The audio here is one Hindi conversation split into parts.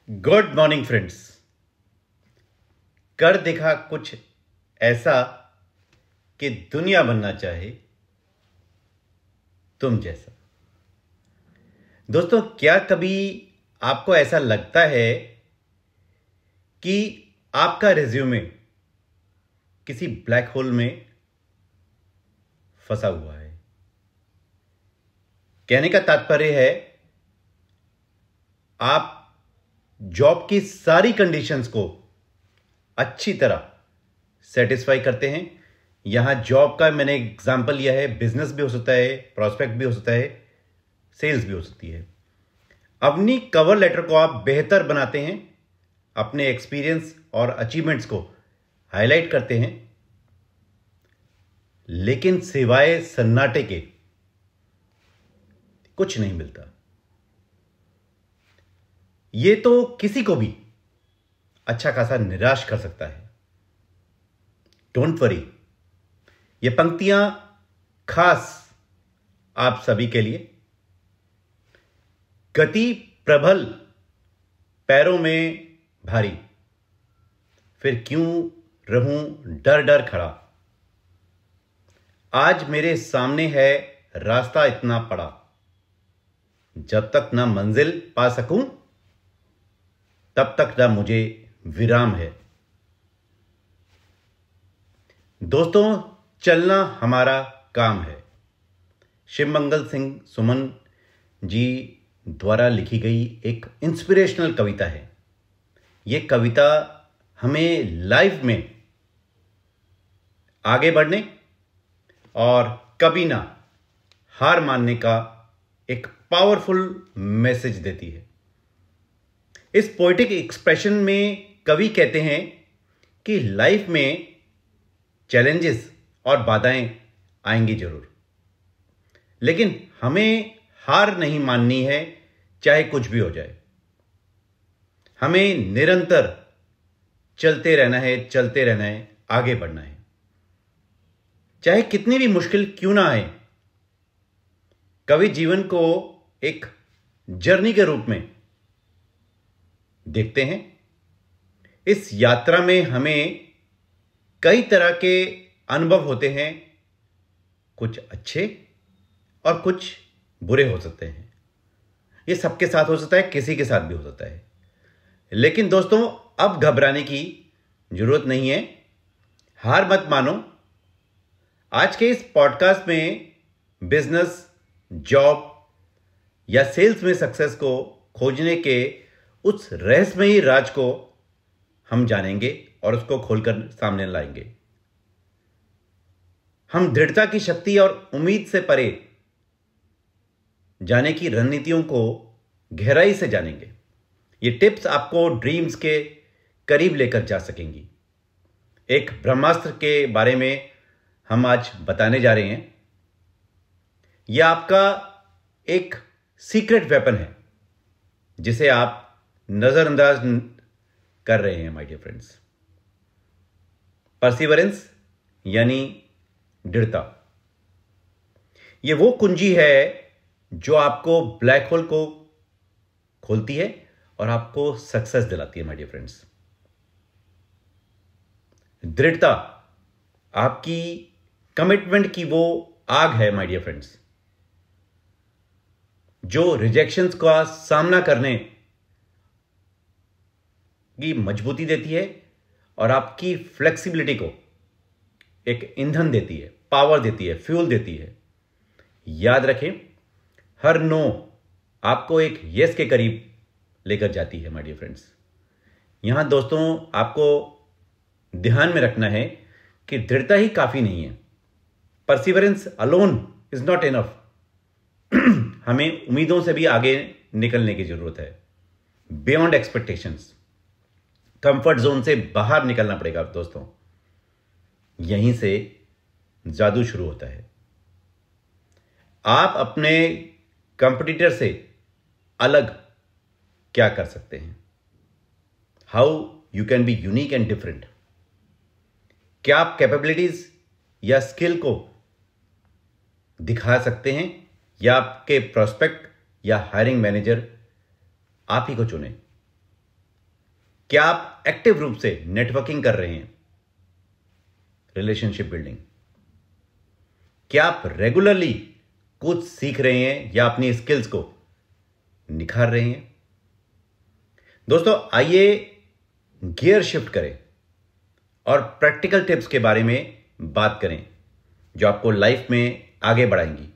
Good morning friends. कर देखा कुछ ऐसा कि दुनिया बनना चाहे तुम जैसा। दोस्तों, क्या कभी आपको ऐसा लगता है कि आपका रिज्यूमे किसी ब्लैक होल में फंसा हुआ है? कहने का तात्पर्य है, आप जॉब की सारी कंडीशंस को अच्छी तरह सेटिस्फाई करते हैं। यहां जॉब का मैंने एग्जांपल लिया है, बिजनेस भी हो सकता है, प्रोस्पेक्ट भी हो सकता है, सेल्स भी हो सकती है। अपनी कवर लेटर को आप बेहतर बनाते हैं, अपने एक्सपीरियंस और अचीवमेंट्स को हाईलाइट करते हैं, लेकिन सिवाय सन्नाटे के कुछ नहीं मिलता। यह तो किसी को भी अच्छा खासा निराश कर सकता है। डोंट वरी, ये पंक्तियां खास आप सभी के लिए। गति प्रबल, पैरों में भारी, फिर क्यों रहूं डर डर खड़ा। आज मेरे सामने है रास्ता इतना पड़ा, जब तक ना मंजिल पा सकूं तब तक ना मुझे विराम है। दोस्तों, चलना हमारा काम है। शिवमंगल सिंह सुमन जी द्वारा लिखी गई एक इंस्पिरेशनल कविता है। यह कविता हमें लाइफ में आगे बढ़ने और कभी ना हार मानने का एक पावरफुल मैसेज देती है। इस पोएटिक एक्सप्रेशन में कवि कहते हैं कि लाइफ में चैलेंजेस और बाधाएं आएंगी जरूर, लेकिन हमें हार नहीं माननी है, चाहे कुछ भी हो जाए। हमें निरंतर चलते रहना है, आगे बढ़ना है, चाहे कितनी भी मुश्किल क्यों ना आए। कवि जीवन को एक जर्नी के रूप में देखते हैं। इस यात्रा में हमें कई तरह के अनुभव होते हैं, कुछ अच्छे और कुछ बुरे हो सकते हैं। यह सबके साथ हो सकता है, किसी के साथ भी हो सकता है। लेकिन दोस्तों, अब घबराने की जरूरत नहीं है, हार मत मानो। आज के इस पॉडकास्ट में बिजनेस, जॉब या सेल्स में सक्सेस को खोजने के उस रहस्यमयी राज को हम जानेंगे और उसको खोलकर सामने लाएंगे। हम दृढ़ता की शक्ति और उम्मीद से परे जाने की रणनीतियों को गहराई से जानेंगे। ये टिप्स आपको ड्रीम्स के करीब लेकर जा सकेंगी। एक ब्रह्मास्त्र के बारे में हम आज बताने जा रहे हैं। यह आपका एक सीक्रेट वेपन है, जिसे आप नजरअंदाज कर रहे हैं माय डियर फ्रेंड्स। परसिवरेंस यानी दृढ़ता। यह वो कुंजी है जो आपको ब्लैक होल को खोलती है और आपको सक्सेस दिलाती है माय डियर फ्रेंड्स। दृढ़ता आपकी कमिटमेंट की वो आग है माय डियर फ्रेंड्स, जो रिजेक्शंस का सामना करने की मजबूती देती है और आपकी फ्लेक्सिबिलिटी को एक ईंधन देती है, पावर देती है, फ्यूल देती है। याद रखें, हर नो आपको एक यस के करीब लेकर जाती है माय डियर फ्रेंड्स। यहां दोस्तों, आपको ध्यान में रखना है कि दृढ़ता ही काफी नहीं है। Perseverance alone is not enough. हमें उम्मीदों से भी आगे निकलने की जरूरत है, बियॉन्ड एक्सपेक्टेशंस। कंफर्ट जोन से बाहर निकलना पड़ेगा दोस्तों। यहीं से जादू शुरू होता है। आप अपने कंपटीटर से अलग क्या कर सकते हैं? How you can be unique and different. क्या आप कैपेबिलिटीज या स्किल को दिखा सकते हैं, या आपके प्रोस्पेक्ट या हायरिंग मैनेजर आप ही को चुने? क्या आप एक्टिव रूप से नेटवर्किंग कर रहे हैं, रिलेशनशिप बिल्डिंग? क्या आप रेगुलरली कुछ सीख रहे हैं या अपनी स्किल्स को निखार रहे हैं? दोस्तों, आइए गियर शिफ्ट करें और प्रैक्टिकल टिप्स के बारे में बात करें जो आपको लाइफ में आगे बढ़ाएंगी।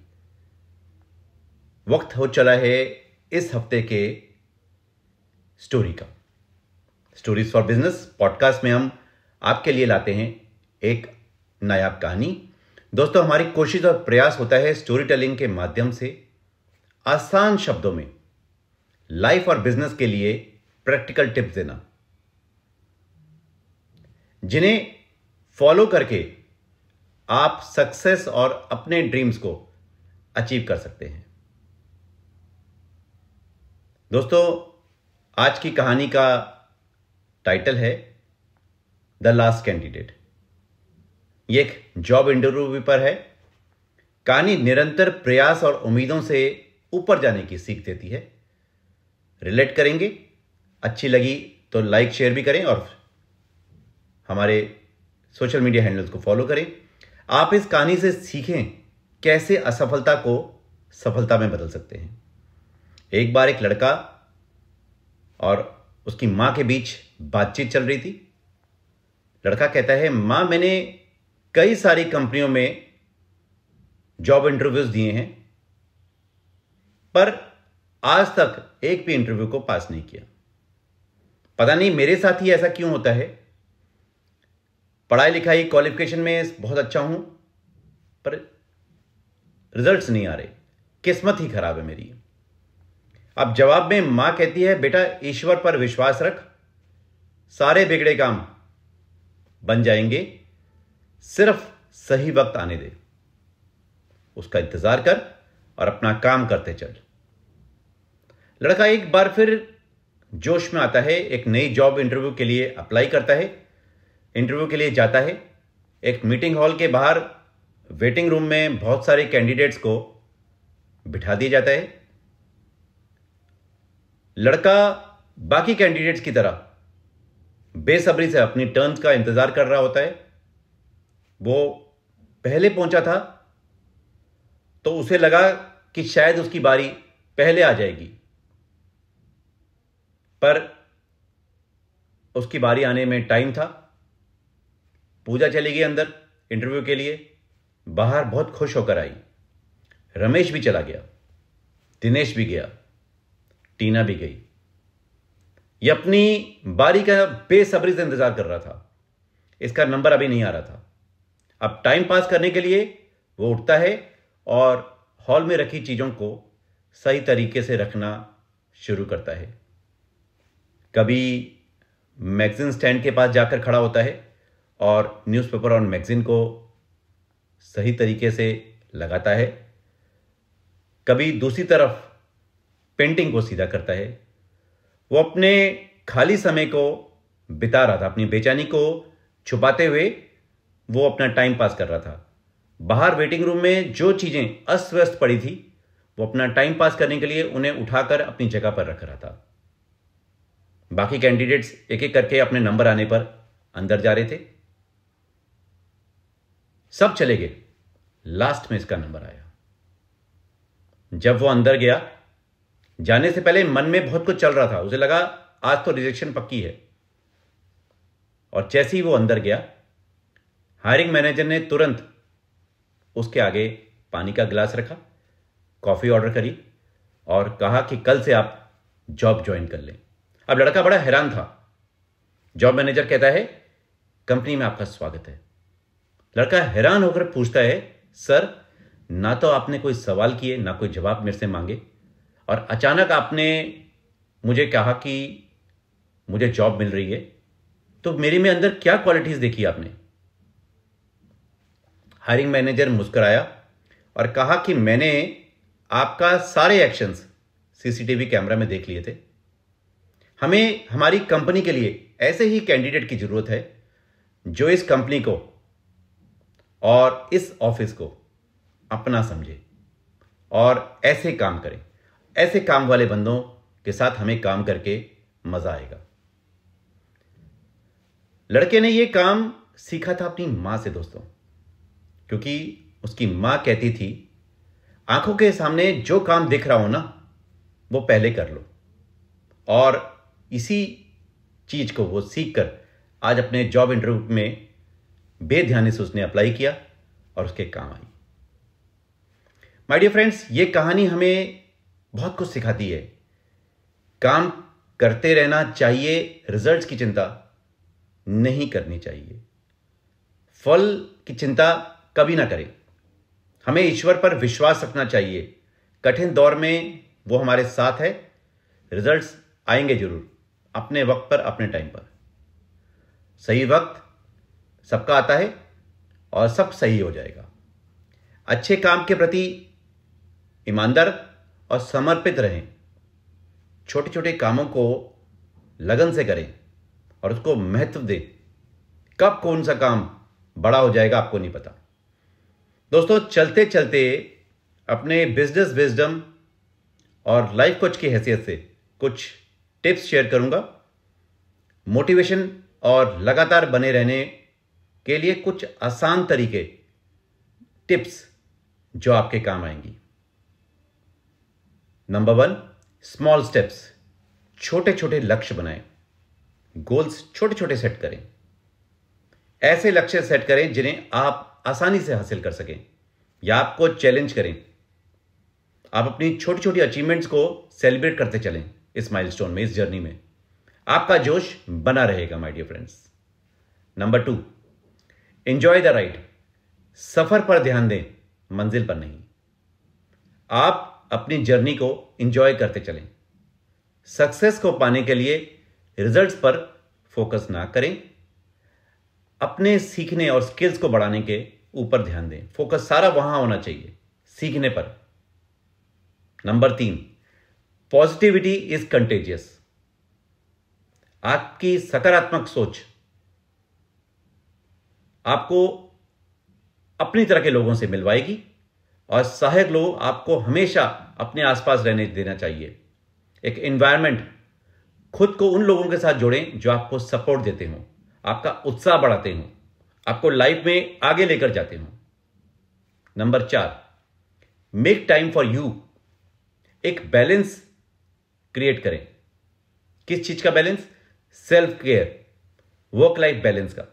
वक्त हो चला है इस हफ्ते के स्टोरी का। स्टोरीज फॉर बिजनेस पॉडकास्ट में हम आपके लिए लाते हैं एक नायाब कहानी। दोस्तों, हमारी कोशिश और प्रयास होता है स्टोरी टेलिंग के माध्यम से आसान शब्दों में लाइफ और बिजनेस के लिए प्रैक्टिकल टिप्स देना, जिन्हें फॉलो करके आप सक्सेस और अपने ड्रीम्स को अचीव कर सकते हैं। दोस्तों, आज की कहानी का टाइटल है द लास्ट कैंडिडेट। यह एक जॉब इंटरव्यू पर है। कहानी निरंतर प्रयास और उम्मीदों से ऊपर जाने की सीख देती है। रिलेट करेंगे? अच्छी लगी तो लाइक शेयर भी करें और हमारे सोशल मीडिया हैंडल्स को फॉलो करें। आप इस कहानी से सीखें कैसे असफलता को सफलता में बदल सकते हैं। एक बार एक लड़का और उसकी मां के बीच बातचीत चल रही थी। लड़का कहता है, मां, मैंने कई सारी कंपनियों में जॉब इंटरव्यूज दिए हैं, पर आज तक एक भी इंटरव्यू को पास नहीं किया। पता नहीं मेरे साथ ही ऐसा क्यों होता है। पढ़ाई लिखाई क्वालिफिकेशन में बहुत अच्छा हूं, पर रिजल्ट्स नहीं आ रहे। किस्मत ही खराब है मेरी। अब जवाब में मां कहती है, बेटा, ईश्वर पर विश्वास रख, सारे बिगड़े काम बन जाएंगे, सिर्फ सही वक्त आने दे, उसका इंतजार कर और अपना काम करते चल। लड़का एक बार फिर जोश में आता है, एक नई जॉब इंटरव्यू के लिए अप्लाई करता है, इंटरव्यू के लिए जाता है। एक मीटिंग हॉल के बाहर वेटिंग रूम में बहुत सारे कैंडिडेट्स को बिठा दिया जाता है। लड़का बाकी कैंडिडेट्स की तरह बेसब्री से अपनी टर्न का इंतजार कर रहा होता है। वो पहले पहुंचा था तो उसे लगा कि शायद उसकी बारी पहले आ जाएगी, पर उसकी बारी आने में टाइम था। पूजा चली गई अंदर इंटरव्यू के लिए, बाहर बहुत खुश होकर आई। रमेश भी चला गया, दिनेश भी गया, टीना भी गई। ये अपनी बारी का बेसब्री से इंतजार कर रहा था। इसका नंबर अभी नहीं आ रहा था। अब टाइम पास करने के लिए वो उठता है और हॉल में रखी चीजों को सही तरीके से रखना शुरू करता है। कभी मैगजीन स्टैंड के पास जाकर खड़ा होता है और न्यूज़पेपर और मैगजीन को सही तरीके से लगाता है। कभी दूसरी तरफ पेंटिंग को सीधा करता है। वो अपने खाली समय को बिता रहा था, अपनी बेचैनी को छुपाते हुए वो अपना टाइम पास कर रहा था। बाहर वेटिंग रूम में जो चीजें अस्त व्यस्त पड़ी थी, वो अपना टाइम पास करने के लिए उन्हें उठाकर अपनी जगह पर रख रहा था। बाकी कैंडिडेट्स एक एक करके अपने नंबर आने पर अंदर जा रहे थे। सब चले गए, लास्ट में इसका नंबर आया। जब वो अंदर गया, जाने से पहले मन में बहुत कुछ चल रहा था। उसे लगा आज तो रिजेक्शन पक्की है। और जैसे ही वो अंदर गया, हायरिंग मैनेजर ने तुरंत उसके आगे पानी का गिलास रखा, कॉफी ऑर्डर करी और कहा कि कल से आप जॉब ज्वाइन कर लें। अब लड़का बड़ा हैरान था। जॉब मैनेजर कहता है, कंपनी में आपका स्वागत है। लड़का हैरान होकर पूछता है, सर, ना तो आपने कोई सवाल किए, ना कोई जवाब मेरे से मांगे, और अचानक आपने मुझे कहा कि मुझे जॉब मिल रही है, तो मेरे में अंदर क्या क्वालिटीज देखी आपने? हायरिंग मैनेजर मुस्कुराया और कहा कि मैंने आपका सारे एक्शंस सीसीटीवी कैमरा में देख लिए थे। हमें हमारी कंपनी के लिए ऐसे ही कैंडिडेट की जरूरत है जो इस कंपनी को और इस ऑफिस को अपना समझे और ऐसे काम करे। ऐसे काम वाले बंदों के साथ हमें काम करके मजा आएगा। लड़के ने यह काम सीखा था अपनी मां से दोस्तों, क्योंकि उसकी मां कहती थी आंखों के सामने जो काम दिख रहा हो ना वो पहले कर लो। और इसी चीज को वो सीखकर आज अपने जॉब इंटरव्यू में बेध्यानी से उसने अप्लाई किया और उसके काम आई। माय डियर फ्रेंड्स, ये कहानी हमें बहुत कुछ सिखाती है। काम करते रहना चाहिए, रिजल्ट्स की चिंता नहीं करनी चाहिए, फल की चिंता कभी ना करें। हमें ईश्वर पर विश्वास रखना चाहिए। कठिन दौर में वो हमारे साथ है, रिजल्ट्स आएंगे जरूर, अपने वक्त पर, अपने टाइम पर। सही वक्त सबका आता है और सब सही हो जाएगा। अच्छे काम के प्रति ईमानदार और समर्पित रहें। छोटे छोटे कामों को लगन से करें और उसको महत्व दें। कब कौन सा काम बड़ा हो जाएगा आपको नहीं पता। दोस्तों, चलते चलते अपने बिजनेस विजडम और लाइफ कोच की हैसियत से कुछ टिप्स शेयर करूंगा। मोटिवेशन और लगातार बने रहने के लिए कुछ आसान तरीके, टिप्स जो आपके काम आएंगी। Number 1, small steps. छोटे छोटे लक्ष्य बनाएं, गोल्स छोटे छोटे सेट करें। ऐसे लक्ष्य सेट करें जिन्हें आप आसानी से हासिल कर सकें या आपको चैलेंज करें। आप अपनी छोटी छोटी अचीवमेंट्स को सेलिब्रेट करते चलें। इस माइलस्टोन में, इस जर्नी में आपका जोश बना रहेगा my dear friends. Number 2, enjoy the ride. सफर पर ध्यान दें, मंजिल पर नहीं। आप अपनी जर्नी को एंजॉय करते चलें। सक्सेस को पाने के लिए रिजल्ट्स पर फोकस ना करें, अपने सीखने और स्किल्स को बढ़ाने के ऊपर ध्यान दें। फोकस सारा वहां होना चाहिए, सीखने पर। Number 3, positivity is contagious. आपकी सकारात्मक सोच आपको अपनी तरह के लोगों से मिलवाएगी और सहायक लोग आपको हमेशा अपने आसपास रहने देना चाहिए। एक एनवायरनमेंट, खुद को उन लोगों के साथ जोड़ें जो आपको सपोर्ट देते हो, आपका उत्साह बढ़ाते हो, आपको लाइफ में आगे लेकर जाते हो। Number 4, make time for you. एक बैलेंस क्रिएट करें। किस चीज का balance? Self care, work life balance का।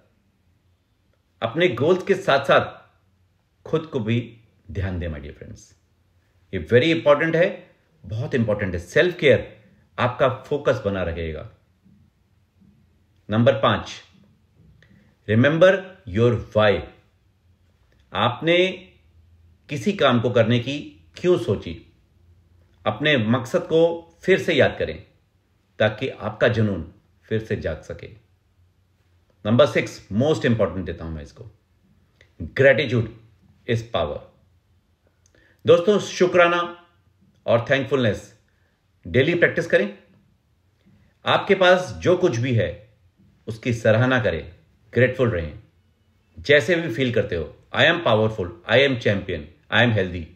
अपने गोल्स के साथ साथ खुद को भी ध्यान दें माय डियर फ्रेंड्स। ये वेरी इंपॉर्टेंट है, बहुत इंपॉर्टेंट है। सेल्फ केयर आपका फोकस बना रहेगा। Number 5, remember your why. आपने किसी काम को करने की क्यों सोची, अपने मकसद को फिर से याद करें ताकि आपका जुनून फिर से जाग सके। नंबर 6, मोस्ट इंपॉर्टेंट देता हूं मैं इसको, ग्रेटिट्यूड इज पावर। दोस्तों, शुक्राना और थैंकफुलनेस डेली प्रैक्टिस करें। आपके पास जो कुछ भी है उसकी सराहना करें, ग्रेटफुल रहें। जैसे भी फील करते हो, I am powerful, I am champion, I am healthy,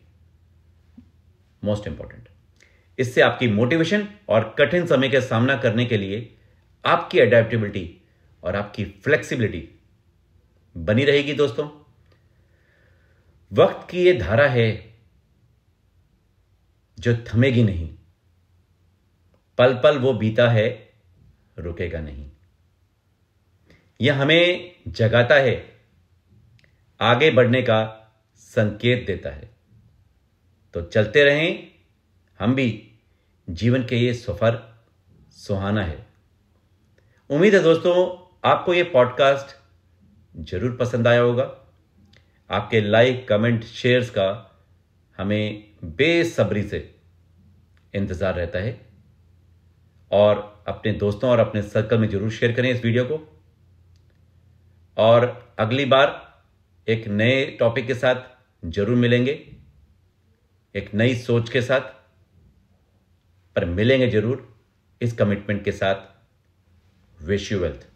most important. इससे आपकी मोटिवेशन और कठिन समय का सामना करने के लिए आपकी एडेप्टेबिलिटी और आपकी फ्लेक्सिबिलिटी बनी रहेगी। दोस्तों, वक्त की यह धारा है जो थमेगी नहीं। पल पल वो बीता है, रुकेगा नहीं। यह हमें जगाता है, आगे बढ़ने का संकेत देता है। तो चलते रहें हम भी। जीवन के ये सफर सुहाना है। उम्मीद है दोस्तों आपको ये पॉडकास्ट जरूर पसंद आया होगा। आपके लाइक, कमेंट, शेयर्स का हमें बेसब्री से इंतजार रहता है। और अपने दोस्तों और अपने सर्कल में जरूर शेयर करें इस वीडियो को। और अगली बार एक नए टॉपिक के साथ जरूर मिलेंगे, एक नई सोच के साथ, पर मिलेंगे जरूर इस कमिटमेंट के साथ। Wish you wealth.